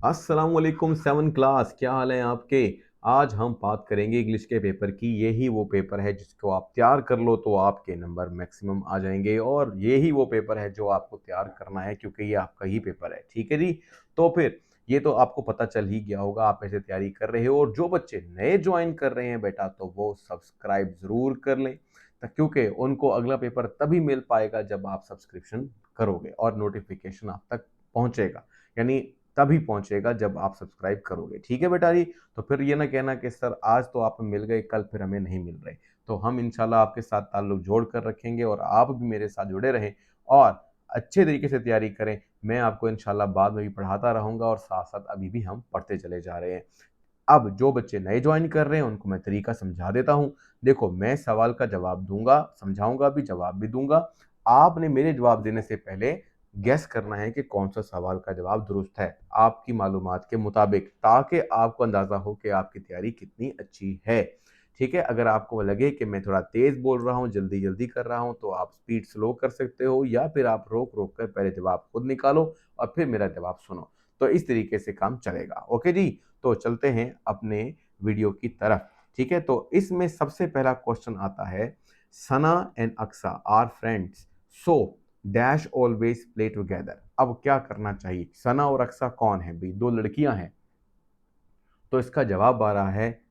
अस्सलाम वालेकुम 7 क्लास, क्या हाल है आपके। आज हम बात करेंगे इंग्लिश के पेपर की। यही वो पेपर है जिसको आप तैयार कर लो तो आपके नंबर मैक्सिमम आ जाएंगे, और यही वो पेपर है जो आपको तैयार करना है क्योंकि ये आपका ही पेपर है। ठीक है जी। तो फिर ये तो आपको पता चल ही गया होगा, आप ऐसे तैयारी कर रहे हो। और जो बच्चे नए ज्वाइन कर रहे हैं बेटा, तो वो सब्सक्राइब जरूर कर लें, क्योंकि उनको अगला पेपर तभी मिल पाएगा जब आप सब्सक्रिप्शन करोगे और नोटिफिकेशन आप तक पहुंचेगा। यानी तभी पहुंचेगा जब आप सब्सक्राइब करोगे। ठीक है बेटा जी। तो फिर ये ना कहना कि सर आज तो आप मिल गए, कल फिर हमें नहीं मिल रहे। तो हम इंशाल्लाह आपके साथ ताल्लुक जोड़ कर रखेंगे और आप भी मेरे साथ जुड़े रहें और अच्छे तरीके से तैयारी करें। मैं आपको इंशाल्लाह बाद में भी पढ़ाता रहूंगा और साथ साथ अभी भी हम पढ़ते चले जा रहे हैं। अब जो बच्चे नए ज्वाइन कर रहे हैं उनको मैं तरीका समझा देता हूँ। देखो, मैं सवाल का जवाब दूंगा, समझाऊंगा भी, जवाब भी दूंगा। आपने मेरे जवाब देने से पहले गैस करना है कि कौन सा सवाल का जवाब दुरुस्त है आपकी मालूमात के मुताबिक, ताकि आपको अंदाजा हो कि आपकी तैयारी कितनी अच्छी है। ठीक है। अगर आपको लगे कि मैं थोड़ा तेज बोल रहा हूँ, जल्दी जल्दी कर रहा हूँ, तो आप स्पीड स्लो कर सकते हो, या फिर आप रोक रोक कर पहले जवाब खुद निकालो और फिर मेरा जवाब सुनो। तो इस तरीके से काम चलेगा। ओके जी। तो चलते हैं अपने वीडियो की तरफ। ठीक है। तो इसमें सबसे पहला क्वेश्चन आता है, Sana and Aqsa are friends, so dash always play together. अब क्या करना चाहिए, सना और अक्सा कौन है भाई, दो लड़कियां हैं। तो इसका जवाब आ रहा है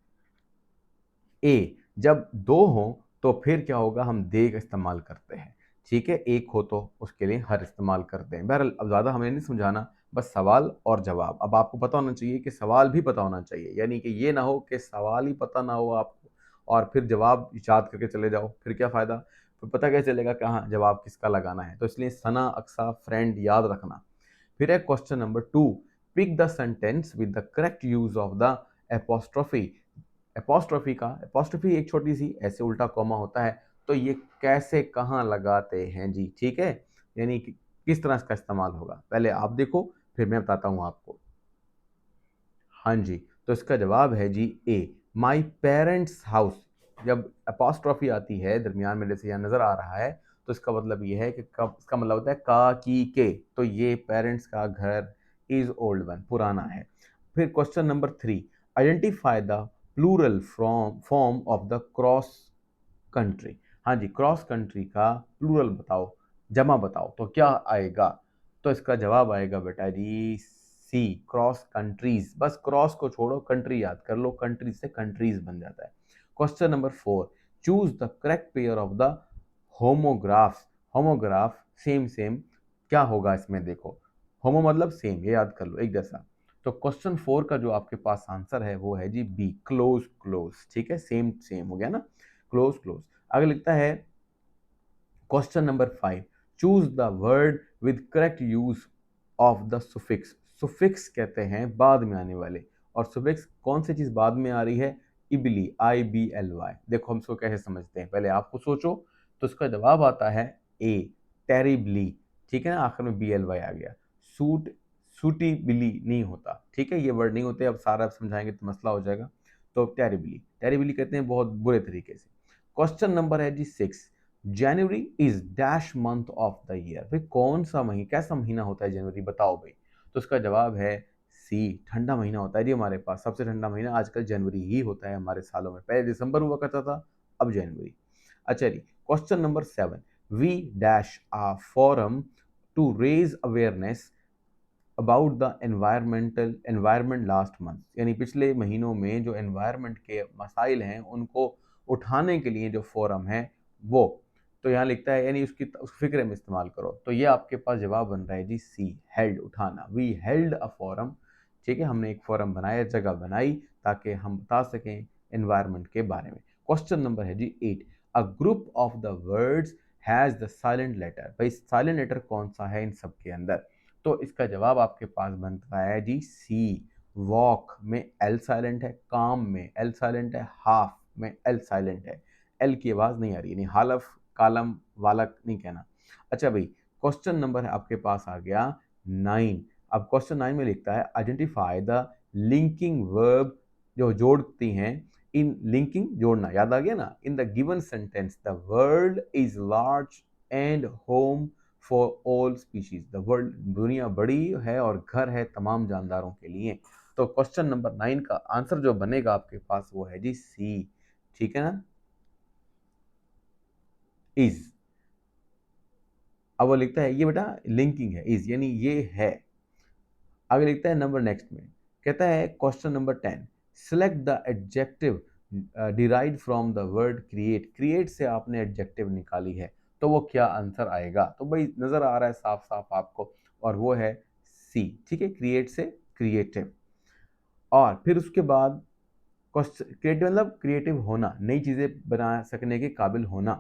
ए। जब दो हो तो फिर क्या होगा, हम दे का इस्तेमाल करते हैं। ठीक है। एक हो तो उसके लिए हर इस्तेमाल करते हैं। बहरहाल अब ज़्यादा हमें नहीं समझाना, बस सवाल और जवाब। अब आपको पता होना चाहिए कि सवाल भी पता होना चाहिए, यानी कि ये ना हो कि सवाल ही पता ना हो आपको और फिर जवाब याद करके चले जाओ, फिर क्या फ़ायदा। फिर पता कैसे चलेगा कहाँ जवाब किसका लगाना है। तो इसलिए सना अक्सा फ्रेंड याद रखना। फिर है question number 2, pick the sentence with the correct use of the apostrophe. Apostrophe एक छोटी सी ऐसे उल्टा कॉमा होता है, तो ये कैसे कहाँ लगाते हैं जी। ठीक है। यानी कि किस तरह इसका इस्तेमाल होगा, पहले आप देखो फिर मैं बताता हूँ आपको। हाँ जी। तो इसका जवाब है जी ए, माई पेरेंट्स हाउस। जब अपोस्ट्रॉफी आती है दरमियान में, जैसे यहाँ नजर आ रहा है, तो इसका मतलब ये है कि कब, इसका मतलब होता है का की के, तो ये पेरेंट्स का घर इज ओल्ड वन, पुराना है। फिर question number 3, identify the plural from form of the cross country. हाँ जी, क्रॉस कंट्री का प्लूरल बताओ, जमा बताओ, तो क्या आएगा। तो इसका जवाब आएगा बेटा जी सी, क्रॉस कंट्रीज। बस क्रॉस को छोड़ो, कंट्री याद कर लो, कंट्री से कंट्रीज बन जाता है। Question number 4, choose the correct pair of the homographs. Homograph same same, क्या होगा इसमें देखो, होमो मतलब सेम, ये याद कर लो, एक जैसा। तो क्वेश्चन 4 का जो आपके पास आंसर है वो है जी बी, क्लोज क्लोज। ठीक है, सेम सेम हो गया ना, क्लोज क्लोज। आगे लिखता है question number 5, choose the word with correct use of the suffix. Suffix कहते हैं बाद में आने वाले, और सुफिक्स कौन सी चीज बाद में आ रही है, इबली, IBLY। देखो हम इसको कैसे समझते हैं, पहले आपको सोचो। तो इसका जवाब आता है ए, टेरिबली। ठीक है ना, आखिर में BLY आ गया। सूट, सूटिबली नहीं होता। ठीक है, ये वर्ड नहीं होते, अब सारा समझाएंगे तो मसला हो जाएगा। तो टेरिबली, टेरिबली कहते हैं बहुत बुरे तरीके से। क्वेश्चन नंबर है जी 6, जनवरी is dash month of the year. भाई कौन सा महीना, कैसा महीना होता है जनवरी, बताओ भाई। तो इसका जवाब है सी, ठंडा महीना होता है जी। हमारे पास सबसे ठंडा महीना आजकल जनवरी ही होता है हमारे सालों में, पहले दिसंबर हुआ करता था, अब जनवरी। अच्छा जी, question number 7, we dash a forum to raise awareness about the environment last month. यानी पिछले महीनों में जो एनवायरमेंट के मसाइल हैं उनको उठाने के लिए जो फोरम है वो। तो यहाँ लिखता है यानी उसकी उस फिक्र में इस्तेमाल करो। तो ये आपके पास जवाब बन रहा है जी सी, हेल्ड, उठाना। We held a forum. ठीक है, हमने एक फोरम बनाया, जगह बनाई ताकि हम बता सकें एनवायरमेंट के बारे में। क्वेश्चन नंबर है जी 8, a group of the words has the silent letter. भाई साइलेंट लेटर कौन सा है इन सब के अंदर। तो इसका जवाब आपके पास बनता है जी सी, वॉक में एल साइलेंट है, काम में एल साइलेंट है, हाफ में एल साइलेंट है। एल की आवाज नहीं आ रही, नहीं हालफ, कालम, वालक नहीं कहना। अच्छा भाई, क्वेश्चन नंबर आपके पास आ गया 9। अब क्वेश्चन 9 में लिखता है आइडेंटिफाई द लिंकिंग वर्ब, जो जोड़ती हैं। इन लिंकिंग, जोड़ना, याद आ गया ना। In the given sentence the world is large and home for all species, the world, दुनिया बड़ी है और घर है तमाम जानदारों के लिए। तो क्वेश्चन नंबर 9 का आंसर जो बनेगा आपके पास वो है जी सी, ठीक है ना, इज। अब वो लिखता है ये बेटा लिंकिंग है, इज यानी ये है। आगे लिखता है नंबर नेक्स्ट में, कहता है question number 10, select the adjective derived from the word create. Create से आपने एडजेक्टिव निकाली है, तो वो क्या आंसर आएगा? तो भाई नजर आ रहा है साफ साफ आपको, और वो है सी, ठीक है, क्रिएट से क्रिएटिव। और फिर उसके बाद क्वेश्चन क्रिएटिव मतलब क्रिएटिव होना, नई चीजें बना सकने के काबिल होना।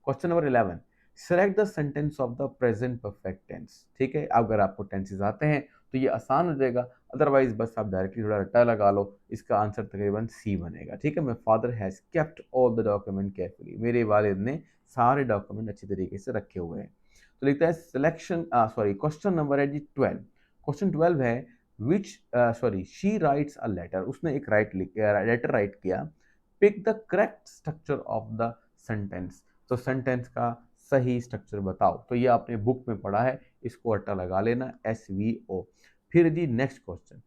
Question number 11, select the sentence of the present perfect tense. ठीक है, अगर आपको टेंसेस आते हैं तो ये आसान हो जाएगा, अदरवाइज बस आप डायरेक्टली थोड़ा रट्टा लगा लो। इसका आंसर तकरीबन सी बनेगा। ठीक है, my father has kept all the document carefully. मेरे वालिद ने सारे डॉक्यूमेंट अच्छी तरीके से रखे हुए हैं। तो लिखता है सिलेक्शन, सॉरी क्वेश्चन नंबर है जी 12। क्वेश्चन 12 है which sorry she writes a letter. उसने एक लेटर राइट किया। Pick the correct structure of the sentence. तो सेंटेंस का सही स्ट्रक्चर बताओ। तो ये आपने बुक में पढ़ा है, इसको अट्टा लगा लेना, SVO। फिर जी नेक्स्ट क्वेश्चन,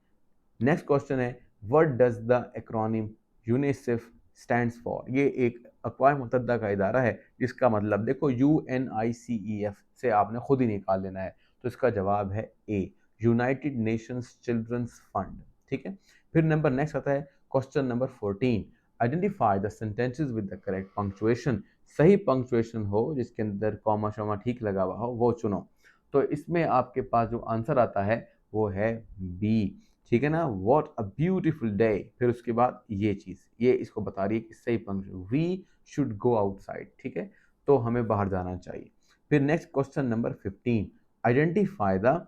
नेक्स्ट क्वेश्चन है what does the acronym UNICEF stands for. ये एक अक़वाम मुत्तहिदा का इदारा है, जिसका मतलब देखो UNICEF से आपने खुद ही निकाल लेना है। तो इसका जवाब है ए, यूनाइटेड नेशंस चिल्ड्रंस फंड। ठीक है, फिर नंबर नेक्स्ट आता है question number 14, identify the sentences with the correct punctuation. सही पंक्चुएशन हो, जिसके अंदर कॉमा शॉमा ठीक लगा हुआ हो, वो चुनो। तो इसमें आपके पास जो आंसर आता है वो है बी। ठीक है ना, व्हाट अ ब्यूटीफुल डे। फिर उसके बाद ये चीज़, ये इसको बता रही है कि सही punctuation, we should go outside. ठीक है, तो हमें बाहर जाना चाहिए। फिर next question number 15, identify the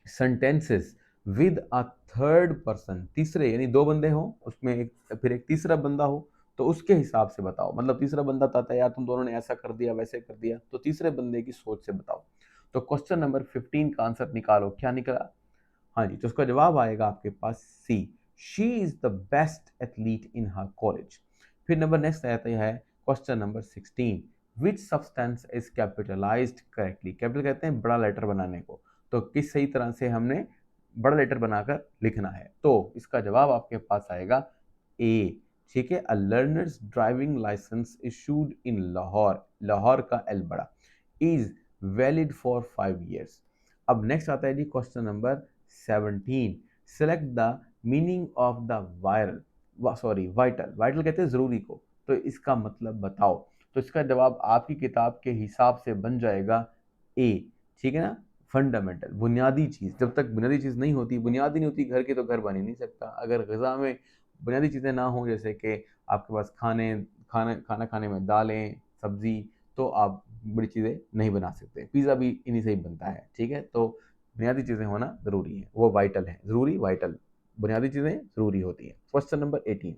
sentences with a third person. तीसरे यानी दो बंदे हो, उसमें एक फिर एक तीसरा बंदा हो, तो उसके हिसाब से बताओ। मतलब तीसरा बंदा बताता है यार तुम दोनों ने ऐसा कर दिया वैसे कर दिया, तो तीसरे बंदे की सोच से बताओ। तो क्वेश्चन नंबर 15 का आंसर निकालो, क्या निकला? हाँ जी, तो उसका जवाब आएगा आपके पास C, she is the best athlete in her college. फिर नंबर नेक्स्ट आता है question number 16, which substance is capitalised correctly. Capital कहते हैं बड़ा लेटर बनाने को, तो किस सही तरह से हमने बड़ा लेटर बनाकर लिखना है। तो इसका जवाब आपके पास आएगा ए। ठीक है, a learners driving licence issued in Lahore, Lahore का एल बड़ा, इज वैलिड फॉर 5 years। अब नेक्स्ट आता है जी question number 17, select the meaning of the viral, sorry vital, vital कहते हैं जरूरी को, तो इसका मतलब बताओ। तो इसका जवाब आपकी किताब के हिसाब से बन जाएगा ए। ठीक है ना, फंडामेंटल, बुनियादी चीज़। जब तक बुनियादी चीज़ नहीं होती, बुनियादी नहीं होती घर की, तो घर बन ही नहीं सकता। अगर ग़िज़ा में बुनियादी चीज़ें ना हो, जैसे कि आपके पास खाना खाने में दालें सब्ज़ी, तो आप बड़ी चीज़ें नहीं बना सकते। पिज़्ज़ा भी इन्हीं से ही बनता है। ठीक है, तो बुनियादी चीज़ें होना ज़रूरी है, वो वाइटल है, ज़रूरी वाइटल, बुनियादी चीज़ें ज़रूरी होती हैं। Question number 18,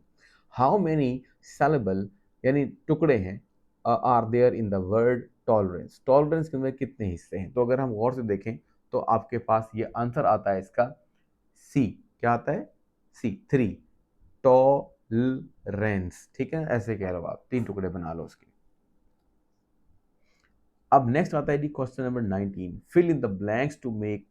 how many syllable यानी टुकड़े हैं are there in the word tolerance. Tolerance के अंदर कितने हिस्से हैं? तो अगर हम गौर से देखें तो आपके पास ये आंसर आता है इसका सी। क्या आता है? सी, 3, टॉलरेंस। ठीक है, ऐसे कह लो आप, 3 टुकड़े बना लो उसके। अब नेक्स्ट आता है जी question number 19, fill in the blanks to make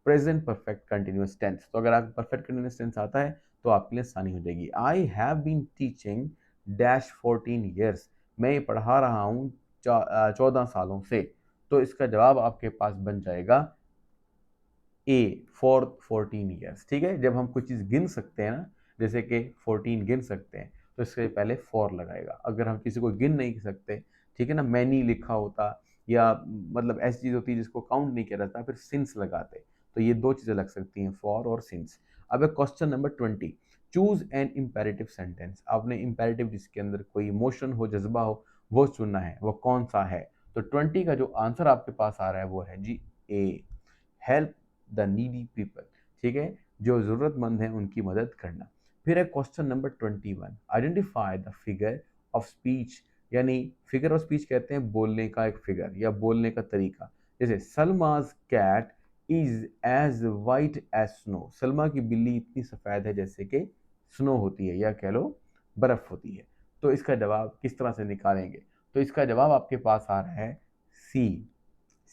present perfect continuous tense. तो अगर आपको परफेक्ट कंटिन्यूअस टेंस आता है तो आपके लिए आसानी हो जाएगी। I have been teaching dash 14 years। मैं ये पढ़ा रहा हूँ 14 सालों से। तो इसका जवाब आपके पास बन जाएगा ए, फॉर 14 years। ठीक है, जब हम कुछ चीज़ गिन सकते हैं ना, जैसे कि 14 गिन सकते हैं, तो इसके पहले फॉर लगाएगा। अगर हम किसी को गिन नहीं सकते, ठीक है ना, मैनी लिखा होता, या मतलब ऐसी चीज़ होती है जिसको काउंट नहीं किया जाता, फिर सिंस लगाते। तो ये दो चीज़ें लग सकती हैं, फॉर और सिंस। अब question number 20, choose an imperative sentence. आपने इम्पेरेटिव जिसके अंदर कोई इमोशन हो, जज्बा हो, वो चुनना है। वो कौन सा है? तो 20 का जो आंसर आपके पास आ रहा है वो है जी ए, हेल्प द नीडी पीपल। ठीक है, जो ज़रूरतमंद हैं उनकी मदद करना। फिर है question number 21, identify the figure of speech. यानी फिगर ऑफ स्पीच कहते हैं बोलने का एक फिगर या बोलने का तरीका। जैसे Salma's cat is as white as snow. Salma की बिल्ली इतनी सफ़ेद है जैसे कि स्नो होती है, या कह लो बर्फ़ होती है। तो इसका जवाब किस तरह से निकालेंगे? तो इसका जवाब आपके पास आ रहा है सी,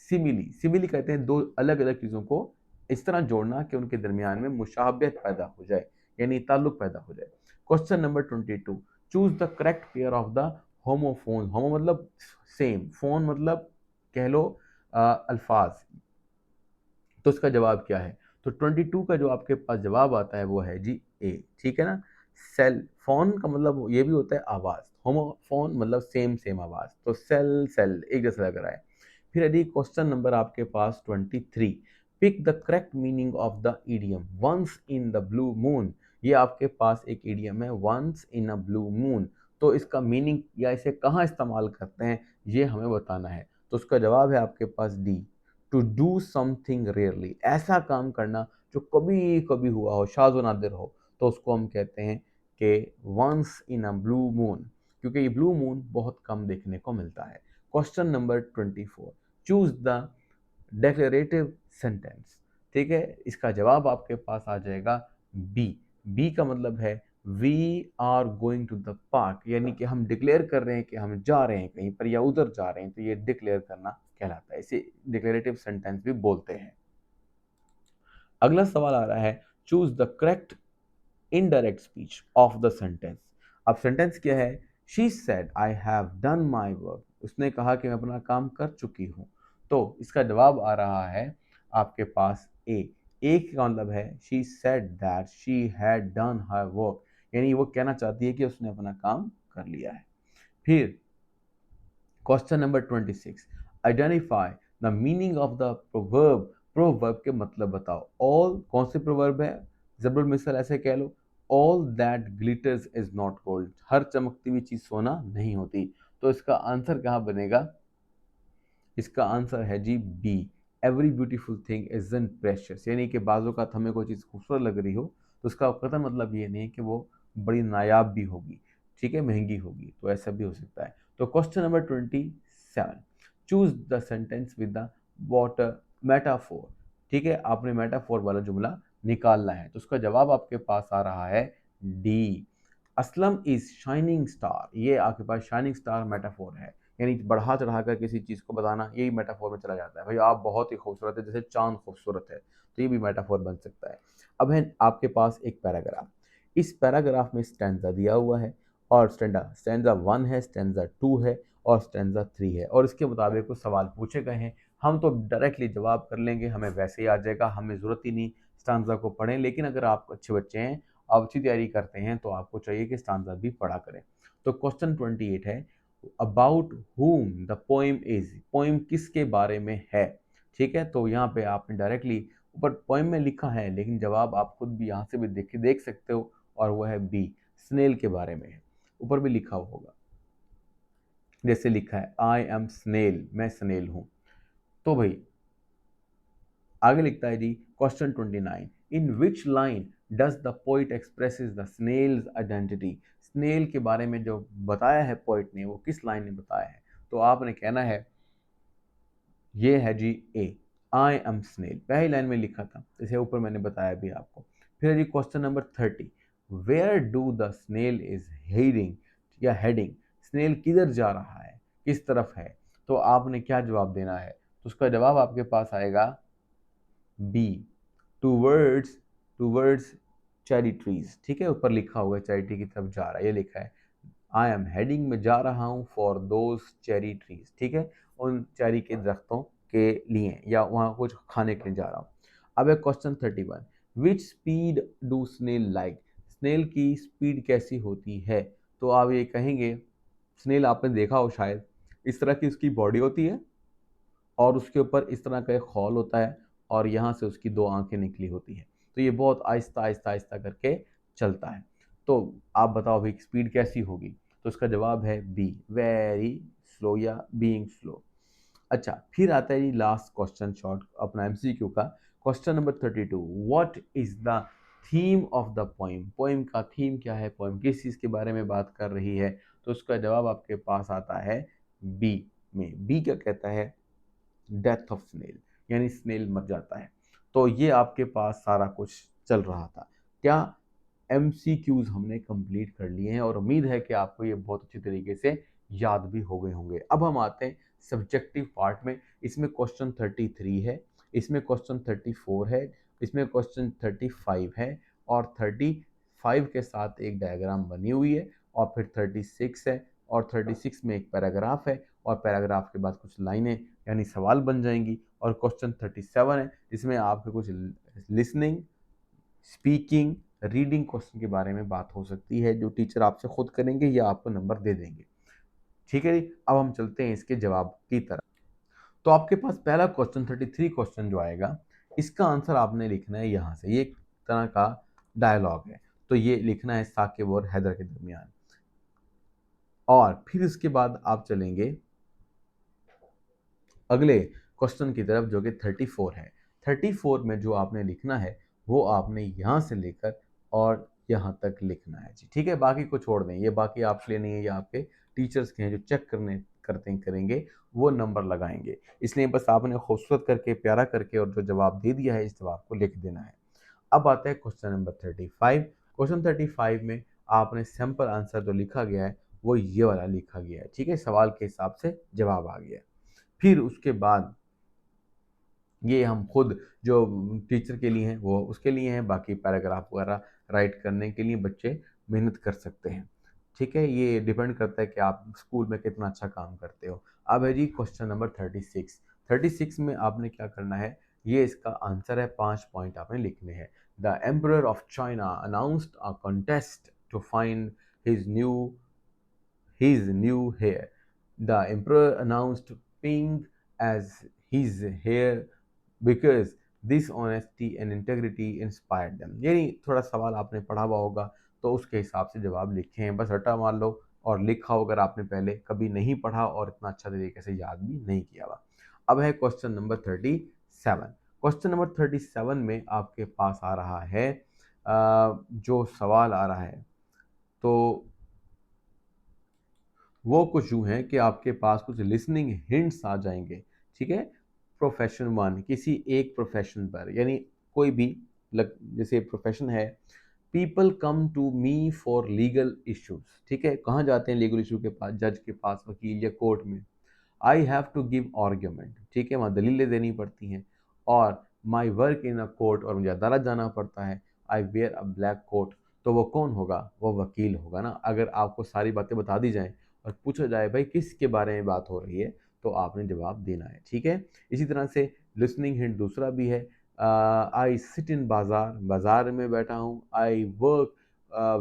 सिमिली कहते हैं दो अलग अलग चीज़ों को इस तरह जोड़ना कि उनके दरमियान में मुशाबहत पैदा हो जाए, यानी ताल्लुक पैदा हो जाए। Question number 22, choose the correct pair of the homophone. Homo मतलब सेम, फोन मतलब कह लो अल्फाज। तो इसका जवाब क्या है? तो 22 का जो आपके पास जवाब आता है वो है जी ए, ठीक है ना। सेल फोन का मतलब ये भी होता है आवाज, होमोफोन मतलब सेम सेम आवाज, तो सेल सेल एक जैसा लग रहा है। फिर यदि क्वेश्चन नंबर आपके पास 23, pick the correct meaning of the idiom once in the blue moon. ये आपके पास एक ईडियम है, once in a blue moon. तो इसका मीनिंग या इसे कहाँ इस्तेमाल करते हैं ये हमें बताना है। तो उसका जवाब है आपके पास D, to do something rarely, ऐसा काम करना जो कभी कभी हुआ हो, शाज़ व नादिर हो, तो उसको हम कहते हैं कि once in a blue moon, क्योंकि ये ब्लू मून बहुत कम देखने को मिलता है। Question number 24, choose the declarative sentence. ठीक है, इसका जवाब आपके पास आ जाएगा बी। बी का मतलब है we are going to the park, यानी कि हम डिक्लेयर कर रहे हैं कि हम जा रहे हैं कहीं पर या उधर जा रहे हैं, तो ये डिक्लेयर करना कहलाता है, इसे डिक्लेरेटिव सेंटेंस भी बोलते हैं। अगला सवाल आ रहा है, choose the correct indirect speech of the sentence. अब सेंटेंस क्या है? She said I have done my work, उसने कहा कि मैं अपना काम कर चुकी हूँ। तो इसका जवाब आ रहा है आपके पास ए। ए का मतलब है she said that she had done her work, यानी वो कहना चाहती है कि उसने अपना काम कर लिया है। फिर question number 26, identify the meaning of the proverb. Proverb के मतलब बताओ। ऑल कौन से प्रोवर्ब है? जबर मिसल ऐसे कह लो, all that glitters is not gold, हर चमकती हुई चीज सोना नहीं होती। तो इसका आंसर कहाँ बनेगा? इसका आंसर है जी B, every beautiful thing isn't precious, यानी कि बाजू का हमें कोई चीज़ खूबसूरत लग रही हो तो उसका कतई मतलब ये नहीं कि वो बड़ी नायाब भी होगी, ठीक है, महंगी होगी, तो ऐसा भी हो सकता है। तो question number 27, choose the sentence with the water metaphor. ठीक है, आपने मेटाफोर वाला जुमला निकालना है, तो उसका जवाब आपके पास आ रहा है D, Aslam is shining star. ये आपके पास शाइनिंग स्टार मेटाफोर है, यानी बढ़ा चढ़ाकर किसी चीज़ को बताना, यही मेटाफोर में चला जाता है। भाई आप बहुत ही खूबसूरत है, जैसे चांद खूबसूरत है, तो ये भी मेटाफोर बन सकता है। अब है आपके पास एक पैराग्राफ, इस पैराग्राफ में स्टैंजा दिया हुआ है, और स्टैंजा 1 है, स्टैंजा 2 है और स्टैंजा 3 है, और इसके मुताबिक कुछ सवाल पूछे गए हैं। हम तो डायरेक्टली जवाब कर लेंगे, हमें वैसे ही आ जाएगा, हमें ज़रूरत ही नहीं स्टैंजा को पढ़ें। लेकिन अगर आप अच्छे बच्चे हैं, आप अच्छी तैयारी करते हैं, तो आपको चाहिए कि स्टैंजा भी पढ़ा करें। तो क्वेश्चन 28 है, about whom the poem is, poem किसके बारे में है? ठीक है, तो यहाँ पे आपने डायरेक्टली ऊपर पोइम में लिखा है, लेकिन जवाब आप खुद भी यहाँ से भी देख सकते हो, और वो है बी, स्नेल के बारे में है। ऊपर भी लिखा होगा, जैसे लिखा है आई एम स्नेल, मैं स्नेल हूँ। तो भाई आगे लिखता है जी question 29, in which line does the poet expresses the snail's identity. Snail के बारे में जो बताया है पोइट ने, वो किस लाइन में बताया है? तो आपने कहना है, ये है जी ए, आई एम स्नेल, पहली लाइन में लिखा था, जैसे ऊपर मैंने बताया भी आपको। फिर जी question number 30, where do the snail is heading या हेडिंग, स्नेल किधर जा रहा है, किस तरफ है? तो आपने क्या जवाब देना है? तो उसका जवाब आपके पास आएगा B, towards, towards cherry trees. ठीक है, ऊपर लिखा हुआ है चेरी ट्री की तरफ जा रहा है, ये लिखा है आई एम हेडिंग, में जा रहा हूँ फॉर दोज चेरी ट्रीज। ठीक है, उन चेरी के दरख्तों के लिए, या वहाँ कुछ खाने के लिए जा रहा हूँ। अब है question 31, which speed do snail like, snail की स्पीड कैसी होती है? तो आप ये कहेंगे, स्नेल आपने देखा हो शायद, इस तरह की उसकी बॉडी होती है, और उसके ऊपर इस तरह का एक खौल होता है, और यहाँ से उसकी दो आंखें निकली होती हैं। तो ये बहुत आहिस्ता आहिस्ता आहिस्ता करके चलता है। तो आप बताओ भाई स्पीड कैसी होगी? तो इसका जवाब है बी, वेरी स्लो या बीइंग स्लो। अच्छा, फिर आता है जी लास्ट क्वेश्चन, शॉर्ट अपना एमसीक्यू का। Question number 32, what is the theme of the poem. Poem का थीम क्या है, पोइम किस चीज़ के बारे में बात कर रही है? तो उसका जवाब आपके पास आता है बी में। बी क्या कहता है? डेथ ऑफ स्नेल, यानी स्नेल मर जाता है। तो ये आपके पास सारा कुछ चल रहा था। क्या एमसीक्यूज हमने कंप्लीट कर लिए हैं, और उम्मीद है कि आपको ये बहुत अच्छी तरीके से याद भी हो गए होंगे। अब हम आते हैं सब्जेक्टिव पार्ट में इसमें क्वेश्चन 33 है, इसमें क्वेश्चन 34 है, इसमें क्वेश्चन 35 है और 35 के साथ एक डायग्राम बनी हुई है और फिर 36 है और 36 में एक पैराग्राफ है और पैराग्राफ के बाद कुछ लाइनें यानी सवाल बन जाएंगी और क्वेश्चन 37 है इसमें आपके कुछ लिसनिंग, स्पीकिंग, रीडिंग क्वेश्चन के बारे में बात हो सकती है जो टीचर आपसे खुद करेंगे या आपको नंबर दे देंगे। ठीक है जी, अब हम चलते हैं इसके जवाब की तरफ। तो आपके पास पहला क्वेश्चन 33 क्वेश्चन जो आएगा इसका आंसर आपने लिखना है यहाँ से, ये एक तरह का डायलॉग है, तो ये लिखना है साकिब और हैदर के दरमियान। और फिर इसके बाद आप चलेंगे अगले क्वेश्चन की तरफ जो कि 34 है। 34 में जो आपने लिखना है वो आपने यहाँ से लेकर और यहाँ तक लिखना है जी। ठीक है, बाकी को छोड़ दें, ये बाकी आपके लिए नहीं है, ये आपके टीचर्स के हैं जो चेक करेंगे वो नंबर लगाएंगे। इसलिए बस आपने खूबसूरत करके, प्यारा करके और जो जवाब दे दिया है इस जवाब को लिख देना है। अब आता है क्वेश्चन नंबर 35। क्वेश्चन 35 में आपने सिंपल आंसर जो लिखा गया है वो ये वाला लिखा गया है। ठीक है, सवाल के हिसाब से जवाब आ गया। फिर उसके बाद ये हम खुद जो टीचर के लिए हैं वो उसके लिए हैं, बाकी पैराग्राफ वगैरह राइट करने के लिए बच्चे मेहनत कर सकते हैं। ठीक है, ये डिपेंड करता है कि आप स्कूल में कितना अच्छा काम करते हो। अब है जी क्वेश्चन नंबर 36। 36 में आपने क्या करना है, ये इसका आंसर है, 5 पॉइंट आपने लिखने हैं। The emperor of China announced a contest to find his new hair. The emperor announced Ping as his hair because this honesty and integrity inspired them। यानी थोड़ा सवाल आपने पढ़ा हुआ होगा तो उसके हिसाब से जवाब लिखे हैं, बस रटा मार लो और लिखा हो अगर आपने पहले कभी नहीं पढ़ा और इतना अच्छा तरीके से याद भी नहीं किया हुआ। अब है क्वेश्चन नंबर 37। क्वेश्चन नंबर 37 में आपके पास आ रहा है जो सवाल आ रहा है तो वो कुछ यूँ है कि आपके पास कुछ लिसनिंग हिंट्स आ जाएंगे। ठीक है, प्रोफेशन वन, किसी एक प्रोफेशन पर, यानी कोई भी जैसे प्रोफेशन है, people come to me for legal issues. ठीक है, कहाँ जाते हैं लीगल इशू के पास? जज के पास, वकील या कोर्ट में। I have to give argument. ठीक है, वहाँ दलीलें देनी पड़ती हैं। और my work in a court, और मुझे अदालत जाना पड़ता है। आई वेयर अ ब्लैक कोट। तो वो कौन होगा? वो वकील होगा ना। अगर आपको सारी बातें बता दी जाएं और पूछा जाए भाई किसके बारे में बात हो रही है तो आपने जवाब देना है। ठीक है, इसी तरह से लिसनिंग हिंट दूसरा भी है। आई सिट इन बाजार, बाजार में बैठा हूँ। I work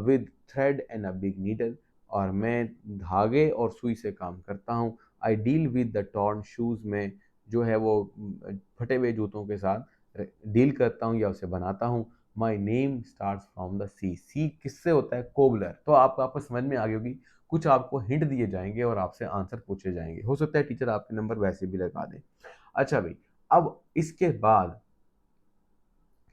with thread and a big needle, और मैं धागे और सुई से काम करता हूँ। I deal with the torn shoes, में जो है वो फटे हुए जूतों के साथ डील करता हूँ या उसे बनाता हूँ। My name start from the C, C किससे होता है? कोबलर। तो आपको समझ में आ गई होगी, कुछ आपको हिंट दिए जाएंगे और आपसे आंसर पूछे जाएंगे। हो सकता है टीचर आपके नंबर वैसे भी लगा दें। अच्छा भाई, अब इसके बाद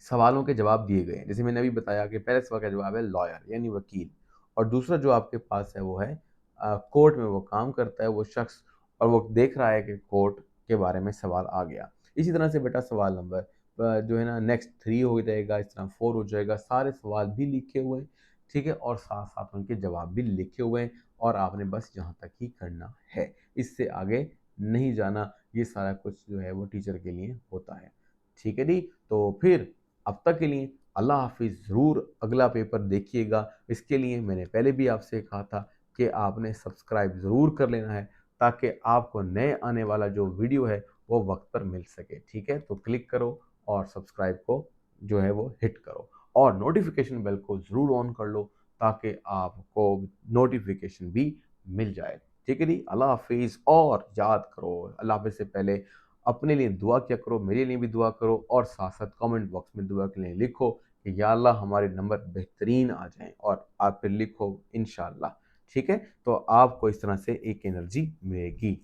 सवालों के जवाब दिए गए हैं। जैसे मैंने अभी बताया कि पहले सवाल का जवाब है लॉयर यानी वकील, और दूसरा जो आपके पास है वो है कोर्ट में वो काम करता है वो शख्स, और वो देख रहा है कि कोर्ट के बारे में सवाल आ गया। इसी तरह से बेटा सवाल नंबर जो है ना नेक्स्ट 3 हो जाएगा, इस तरह 4 हो जाएगा। सारे सवाल भी लिखे हुए हैं, ठीक है, और साथ साथ उनके जवाब भी लिखे हुए हैं, और आपने बस यहाँ तक ही करना है, इससे आगे नहीं जाना। ये सारा कुछ जो है वो टीचर के लिए होता है। ठीक है जी, तो फिर अब तक के लिए अल्लाह हाफिज़। ज़रूर अगला पेपर देखिएगा। इसके लिए मैंने पहले भी आपसे कहा था कि आपने सब्सक्राइब ज़रूर कर लेना है ताकि आपको नए आने वाला जो वीडियो है वो वक्त पर मिल सके। ठीक है, तो क्लिक करो और सब्सक्राइब को जो है वो हिट करो, और नोटिफिकेशन बेल को ज़रूर ऑन कर लो ताकि आपको नोटिफिकेशन भी मिल जाए। ठीक है जी, अल्लाह हाफिज़। और याद करो, अल्लाह हाफिज़ से पहले अपने लिए दुआ किया करो, मेरे लिए भी दुआ करो, और साथ साथ कमेंट बॉक्स में दुआ के लिए लिखो कि या अल्लाह हमारे नंबर बेहतरीन आ जाएं, और आप फिर लिखो इंशाअल्लाह। ठीक है, तो आपको इस तरह से एक एनर्जी मिलेगी।